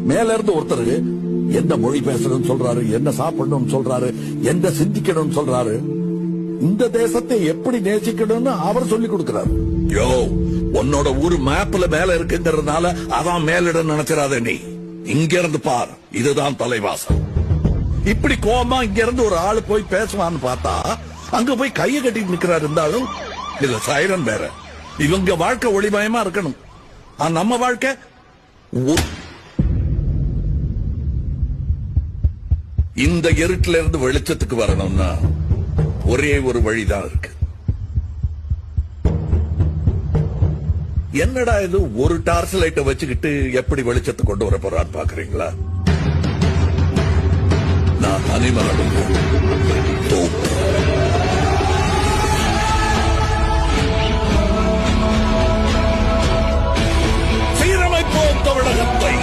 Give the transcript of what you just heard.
மேல இருந்து ஒருத்தர் எந்த மொழி பேசணும்னு சொல்றாரு, என்ன சாப்பிடணும்னு சொல்றாரு, எந்த சிந்திக்கணும்னு சொல்றாரு, இந்த தேசத்தை எப்படி நேசிக்கணும்னு அவர் சொல்லி கொடுக்கிறார். யோ, உன்னோட ஊரு மேப்ல மேல இருக்குங்கிறதுனால அதான் மேலிடம் நினைச்சிடாத. நீ இங்க இருந்து பார், இதுதான் தலைவாசல். இப்படி கோபமா இங்க இருந்து ஒரு ஆளு போய் பேசுவான்னு பார்த்தா அங்க போய் கையை கட்டிட்டு நிக்கிறாரு. இருந்தாலும் இதுல சைரன் வேற. இவங்க வாழ்க்கை ஒளிமயமா இருக்கணும். நம்ம வாழ்க்கை இந்த இருட்டுல இருந்து வெளிச்சத்துக்கு வரணும்னா ஒரே ஒரு வழிதான் இருக்கு. என்னடா இது, ஒரு டார்ச் லைட்டை வச்சுக்கிட்டு எப்படி வெளிச்சத்தை கொண்டு வர போறான்னு பாக்குறீங்களா? நான் அனிமலம் சீரமைப்போம் தமிழகத்தை.